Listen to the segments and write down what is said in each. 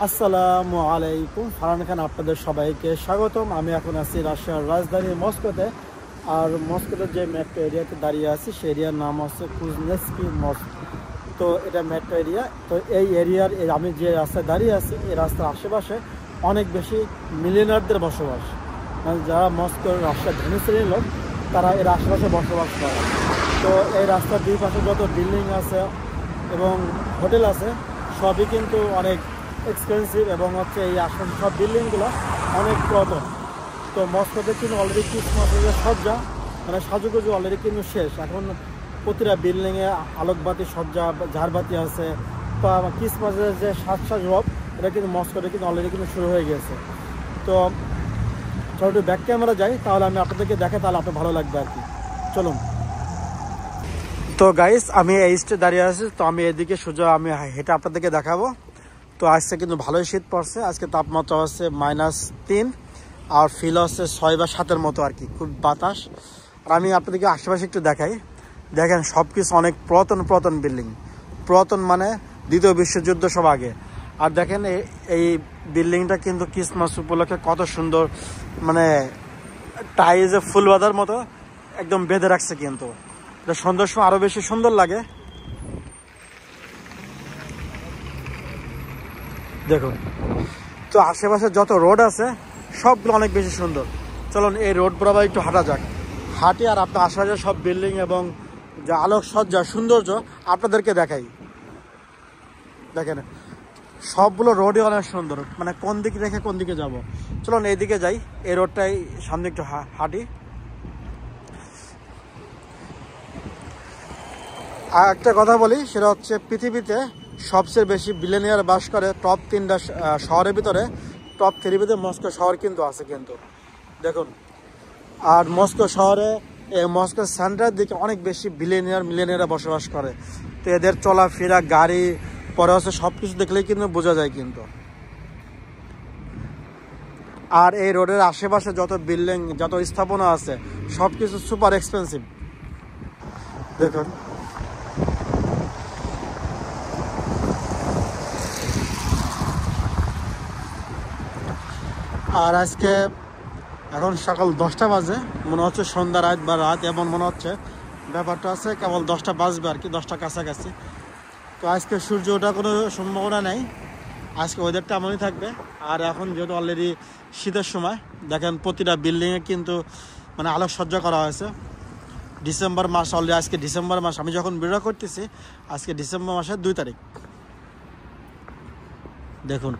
আসসালামু আলাইকুম। ফারহান খান আপনাদের সবাইকে স্বাগতম। আমি এখন আছি রাশিয়ার রাজধানী মস্কোতে। আর মস্কোতে যে মেট্রো এরিয়াতে দাঁড়িয়ে আছি সেই এরিয়ার নাম হচ্ছে কুজনেস্কি মস্ক। তো এটা মেট্রো এরিয়া। তো এই এরিয়ার আমি যে রাস্তায় দাঁড়িয়ে আছি এই রাস্তার আশেপাশে অনেক বেশি মিলিয়নারদের বসবাস, মানে যারা মস্কোর রাশিয়ার ধনী শ্রেণীর লোক তারা এর আশেপাশে বসবাস করে। তো এই রাস্তার দুই পাশে যত বিল্ডিং আছে এবং হোটেল আছে সবই কিন্তু অনেক এক্সপেন্সিভ এবং হচ্ছে এই আশেপাশে সব বিল্ডিংগুলো অনেক পুরাতন। তো মস্কোতে কিন্তু অলরেডি ক্রিসমাসের সজ্জা মানে সাজুগুজু অলরেডি কিন্তু শেষ। এখন প্রতিটা বিল্ডিংয়ে আলোকবাতি সজ্জা ঝাড়বাতি আছে। তো ক্রিসমাসের যে সাজসজ্জা এটা কিন্তু মস্কোতে কিন্তু অলরেডি কিন্তু শুরু হয়ে গেছে। তো চলো একটু ব্যাক ক্যামেরা যাই, তাহলে আমি আপনাদেরকে দেখাই, তাহলে আপনার ভালো লাগবে আর কি। চলুন। তো গাইস, আমি এই স্টে দাঁড়িয়ে আছি। তো আমি এদিকে সোজা আমি হেঁটে আপনাদেরকে দেখাবো। তো আজকে কিন্তু ভালোই শীত পড়ছে। আজকে তাপমাত্রা হচ্ছে -3 আর ফিল হচ্ছে 6 বা 7-এর মতো আর কি, খুব বাতাস। আর আমি আপনাদেরকে আশেপাশে একটু দেখাই। দেখেন সব কিছু অনেক পুরাতন বিল্ডিং, পুরাতন মানে দ্বিতীয় বিশ্বযুদ্ধ সব আগে। আর দেখেন এই বিল্ডিংটা কিন্তু ক্রিসমাস উপলক্ষে কত সুন্দর, মানে টাইজে ফুল বাঁধার মতো একদম বেঁধে রাখছে। কিন্তু এটা সন্ধ্যার সময় আরো বেশি সুন্দর লাগে। দেখুন, তো আশেপাশে যত রোড আছে সবগুলো অনেক বেশি সুন্দর। চলুন এই রোড বরাবর একটু হাঁটা যাক। হাঁটি আর আপনার আশেপাশে সব বিল্ডিং এবং যে আলোকসজ্জা সৌন্দর্য আপনাদেরকে দেখাই। দেখেন সবগুলো রোডই অনেক সুন্দর, মানে কোন দিকে রেখে কোন দিকে যাব। চলুন এইদিকে যাই, এই রোডটাই সামনে একটু হাঁটি। আর একটা কথা বলি, সেটা হচ্ছে পৃথিবীতে সবচেয়ে বেশি বিলিয়নিয়ার বাস করে টপ 3টা শহরের ভিতরে, টপ 3 ভিতরে মস্কো শহর কিন্তু আছে কিন্তু। দেখুন, আর মস্কো শহরে মস্কো সেন্টারের দিকে অনেক বেশি মিলিয়নিয়াররা বসবাস করে। তো এদের চলাফেরা, গাড়ি, পরে হচ্ছে সব কিছু দেখলেই কিন্তু বোঝা যায় কিন্তু। আর এই রোডের আশেপাশে যত বিল্ডিং, যত স্থাপনা আছে সব কিছু সুপার এক্সপেন্সিভ। দেখুন, আর আজকে এখন সকাল 10টা বাজে, মনে হচ্ছে সন্ধ্যা রাত বা রাত এমন মনে হচ্ছে। ব্যাপারটা আছে কেবল 10টা বাজবে আর কি, 10টা কাছাকাছি। তো আজকে সূর্য ওঠার কোনো সম্ভাবনা নেই, আজকে ওয়েদারটা এমনই থাকবে। আর এখন যেহেতু অলরেডি শীতের সময়, দেখেন প্রতিটা বিল্ডিংয়ে কিন্তু মানে আলোকসজ্জা করা হয়েছে। ডিসেম্বর মাস অলরেডি, আজকে ডিসেম্বর মাস, আমি যখন ভিডিও করতেছি আজকে ডিসেম্বর মাসের 2 তারিখ। দেখুন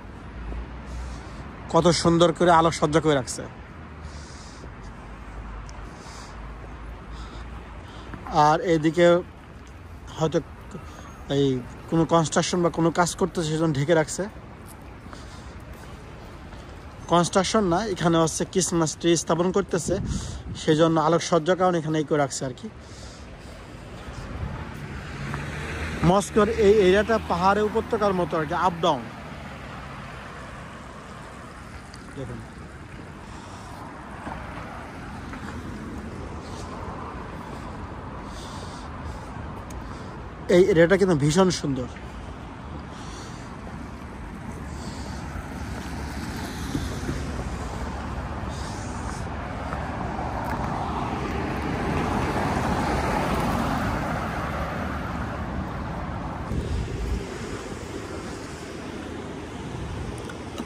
কত সুন্দর করে আলোকসজ্জা করে রাখছে। আর এইদিকে হয়তো এই কোনো কনস্ট্রাকশন বা কোনো কাজ করতেছে, সেজন্য ঢেকে রাখছে। কনস্ট্রাকশন না, এখানে হচ্ছে ক্রিসমাস ট্রি স্থাপন করতেছে, সেই জন্য আলোকসজ্জার কারণে এখানে এই করে রাখছে আর কি। মস্কোর এই এরিয়াটা পাহাড়ে উপত্যকার মতো আর কি, আপ ডাউন। দেখুন এই এরিয়াটা কিন্তু ভীষণ সুন্দর।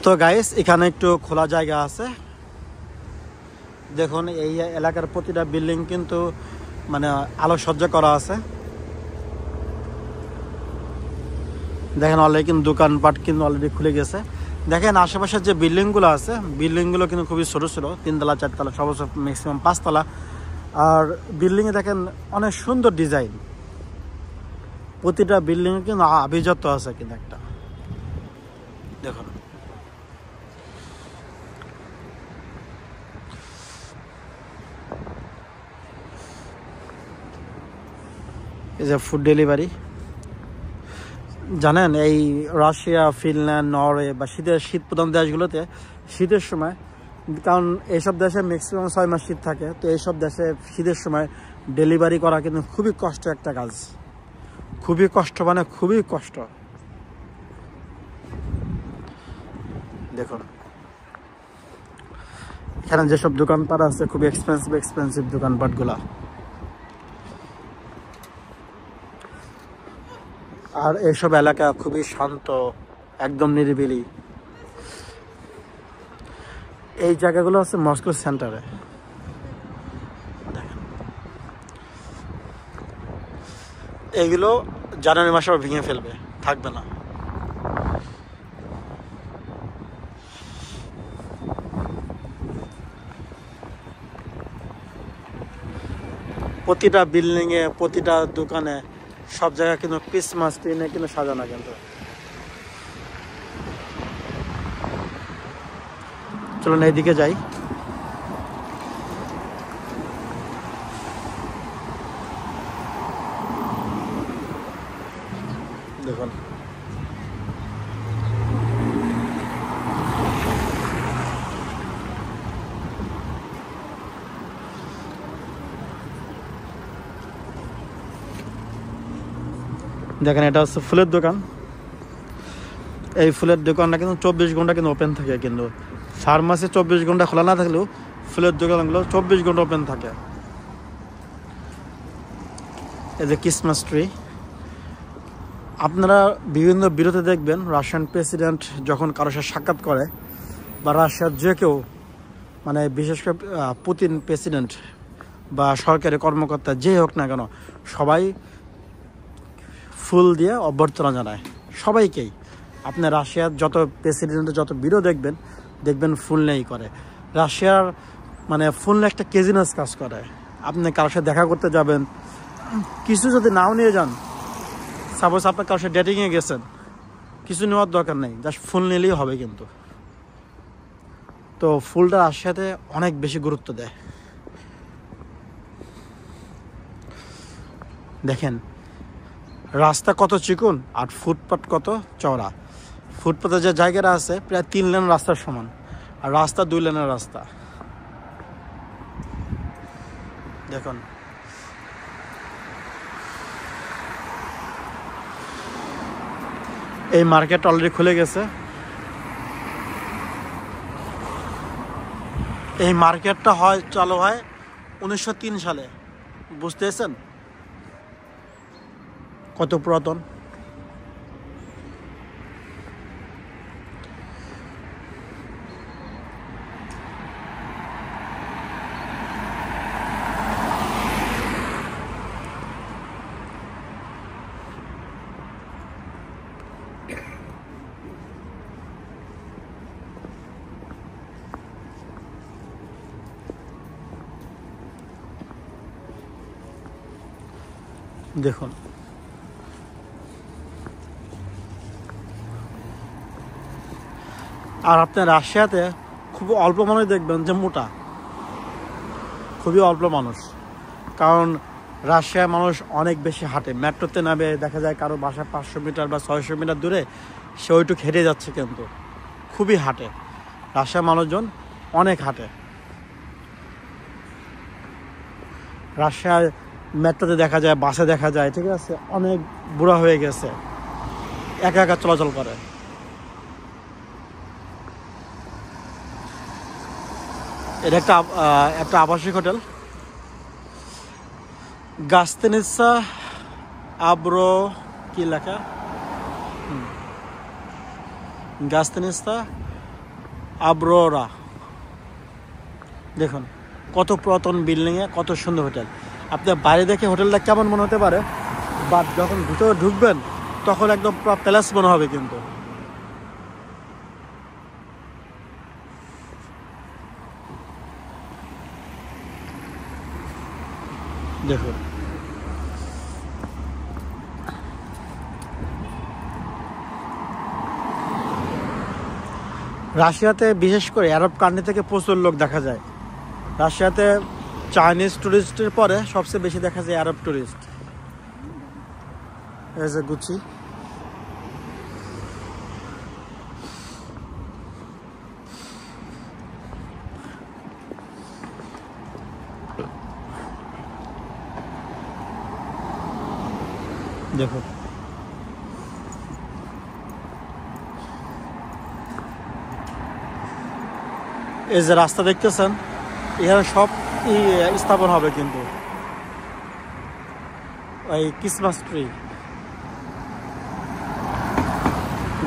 তো গাইস, এখানে একটু খোলা জায়গা আছে। দেখুন এই এলাকার প্রতিটা বিল্ডিং কিন্তু মানে আলোকসজ্জা করা আছে। দেখেন অলরেডি কিন্তু দোকানপাট কিন্তু অলরেডি খুলে গেছে। দেখেন আশেপাশের যে বিল্ডিংগুলো আছে, বিল্ডিংগুলো কিন্তু খুবই ছোটো ছোটো, 3তলা 4তলা, সর্বোচ্চ ম্যাক্সিমাম 5তলা। আর বিল্ডিংয়ে দেখেন অনেক সুন্দর ডিজাইন, প্রতিটা বিল্ডিংয়ে কিন্তু আভিজাত্য আছে কিন্তু একটা। দেখুন এই যে ফুড ডেলিভারি। জানেন এই রাশিয়া, ফিনল্যান্ড, নরওয়ে বা শীত প্রধান দেশগুলোতে শীতের সময়, কারণ এইসব দেশে ম্যাক্সিমাম 6 মাস শীত থাকে, তো এইসব দেশে শীতের সময় ডেলিভারি করা কিন্তু খুবই কষ্ট একটা কাজ, খুবই কষ্ট, মানে খুবই কষ্ট। দেখুন এখানে যেসব দোকানপাট আছে খুব এক্সপেন্সিভ দোকানপাটগুলা। আর এইসব এলাকা খুবই শান্ত, একদম নিরিবিলি। এই জায়গাগুলো আছে মস্কো সেন্টারে। এইগুলো জানুয়ারি মাসে ভেঙে ফেলবে, থাকবে না। প্রতিটা বিল্ডিংয়ে, প্রতিটা দোকানে, সব জায়গায় কিন্তু ক্রিসমাস ট্রি নিয়ে কিন্তু সাজানো। কিন্তু চলুন এইদিকে যাই। দেখুন দেখেন এটা হচ্ছে ফুলের দোকান। এই ফুলের দোকানটা কিন্তু 24 ঘন্টা কিন্তু ওপেন থাকে। কিন্তু ফার্মাসি 24 ঘন্টা খোলা না থাকলেও ফুলের দোকানগুলো 24 ঘন্টা ওপেন থাকে। এই যে ক্রিসমাস ট্রি, আপনারা বিভিন্ন বিরোধে দেখবেন রাশিয়ান প্রেসিডেন্ট যখন কারোর সাথে সাক্ষাৎ করে, বা রাশিয়ার যে কেউ, মানে বিশেষ করে পুতিন প্রেসিডেন্ট বা সরকারি কর্মকর্তা যে হোক না কেন, সবাই ফুল দিয়ে অভ্যর্থনা জানায় সবাইকেই। আপনি রাশিয়ার যত প্রেসিডেন্টের যত বিরোধ দেখবেন ফুল নেই করে। রাশিয়ার মানে ফুল নিয়ে একটা কেজিনেস কাজ করে। আপনি কারোর সাথে দেখা করতে যাবেন, কিছু যদি নাও নিয়ে যান, সাপোজ আপনার কারোর সাথে ডেটিংয়ে গেছেন, কিছু নেওয়ার দরকার নেই, জাস্ট ফুল নিলেই হবে। কিন্তু তো ফুলটা রাশিয়াতে অনেক বেশি গুরুত্ব দেয়। দেখেন রাস্তা কত চিকন আর ফুটপাত কত চওড়া। ফুটপাতের যে জায়গাটা আছে প্রায় 3 লেন রাস্তার সমান, আর রাস্তা 2 লেনের রাস্তা। দেখুন এই মার্কেট অলরেডি খুলে গেছে। এই মার্কেটটা চালু হয় 1903 সালে। বুঝতেছেন কত পুরাতন। দেখুন আর আপনার রাশিয়াতে খুব অল্প মানুষ দেখবেন যে মোটা, খুবই অল্প মানুষ। কারণ রাশিয়ার মানুষ অনেক বেশি হাঁটে। মেট্রোতে নামে দেখা যায় কারো বাসা 500 মিটার বা 600 মিটার দূরে, সে ওইটুকু হেঁটে যাচ্ছে। কিন্তু খুবই হাঁটে, রাশিয়ার মানুষজন অনেক হাঁটে। রাশিয়ার মেট্রোতে দেখা যায়, বাসে দেখা যায়, ঠিক আছে, অনেক বুড়া হয়ে গেছে, একা একা চলাচল করে। এটা একটা আবাসিক হোটেল, গাস্তেনিসা আব্রো কি লেখা, গাস্তেনিসা আব্রোরা। দেখুন কত পুরাতন বিল্ডিংয়ে কত সুন্দর হোটেল। আপনার বাইরে দেখে হোটেলটা কেমন মনে হতে পারে, বাট যখন ভিতরে ঢুকবেন তখন একদম পুরো প্যালেস মনে হবে। কিন্তু দেখুন রাশিয়াতে বিশেষ করে আরব কান্ট্রি থেকে প্রচুর লোক দেখা যায়। রাশিয়াতে চাইনিজ টুরিস্টের পরে সবচেয়ে বেশি দেখা যায় আরব টুরিস্ট। এই যে গুচি, দেখো এই যে রাস্তা দেখতেছেন, এখানে সব স্থাপন হবে কিন্তু এই ক্রিসমাস ট্রি।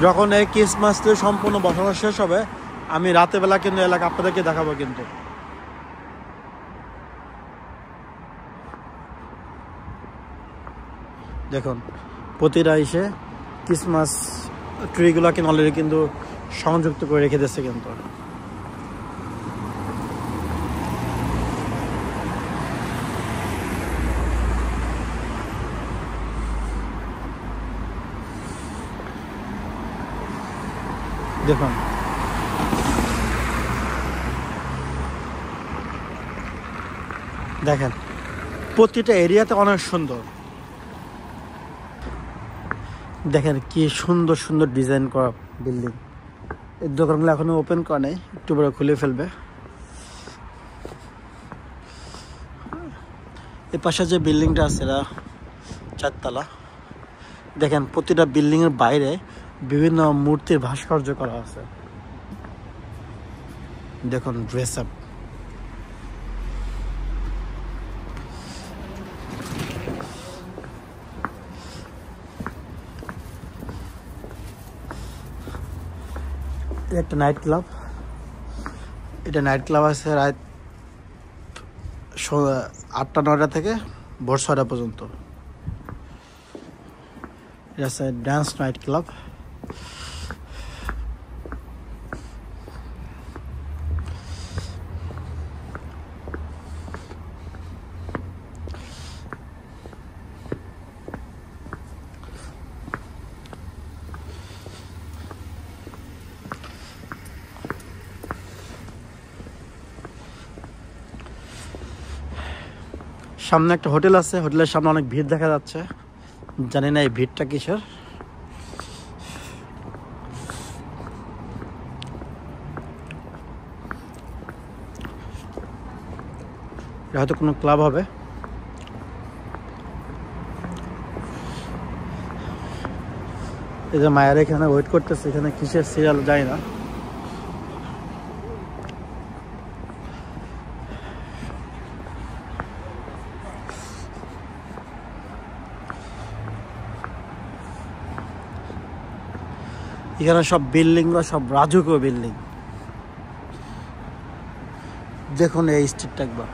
যখন এই ক্রিসমাস ট্রি সম্পূর্ণ বসানো শেষ হবে, আমি রাতের বেলা কিন্তু এলাকা আপনাদেরকে দেখাবো কিন্তু। দেখুন প্রতিটা এসে ক্রিসমাস ট্রিগুলো কিন্তু অলরেডি কিন্তু সংযুক্ত করে রেখে দিচ্ছে কিন্তু। দেখুন দেখেন প্রতিটা এরিয়াতে অনেক সুন্দর। দেখেন কি সুন্দর সুন্দর ডিজাইন করা বিল্ডিং। এই দোকানগুলো এখনো ওপেন করা নেই, একটু বড় খুলে ফেলবে। এই পাশে যে বিল্ডিংটা আছে এটা 4 তলা। দেখেন প্রতিটা বিল্ডিং এর বাইরে বিভিন্ন মূর্তির ভাস্কর্য করা আছে। দেখুন ড্রেস আপ। একটা নাইট ক্লাব, এটা নাইট ক্লাব আছে রাত 8টা-9টা থেকে ভোর 6টা পর্যন্ত। এটা আছে ডান্স নাইট ক্লাব। সামনে একটা হোটেল আছে, হোটেলের সামনে অনেক ভিড় দেখা যাচ্ছে, জানি না এই ভিড়টা কিসের। এটা হয়তো কোনো ক্লাব হবে। এই যে মায়ের এখানে ওয়েট করতেছে, এখানে কিসের সিরিয়াল যায় না। এখানে সব বিল্ডিং বা সব রাজকীয় বিল্ডিং। দেখুন এই স্ট্রিটটা একবার।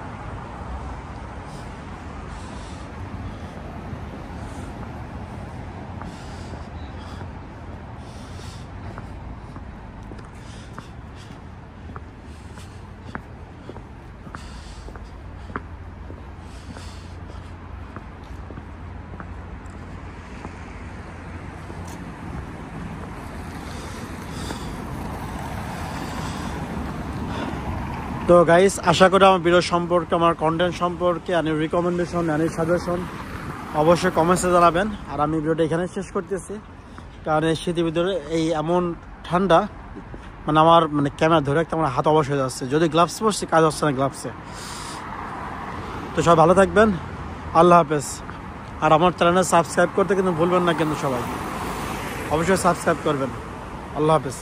তো গাইস, আশা করি আমার ভিডিও সম্পর্কে, আমার কন্টেন্ট সম্পর্কে আনি রিকমেন্ডেশন, আনি সাজেশন অবশ্যই কমেন্টসে জানাবেন। আর আমি ভিডিওটা এখানে শেষ করতেছি, কারণ এই শীতের ভিতরে এই এমন ঠান্ডা, মানে আমার ক্যামেরা ধরে রাখতে আমার হাত অবশ্যই যাচ্ছে। যদি গ্লাভস পরছি কাজ হচ্ছে না গ্লাভসে। তো সবাই ভালো থাকবেন, আল্লাহ হাফেজ। আর আমার চ্যানেলে সাবস্ক্রাইব করতে কিন্তু ভুলবেন না কিন্তু, সবাই অবশ্যই সাবস্ক্রাইব করবেন। আল্লাহ হাফেজ।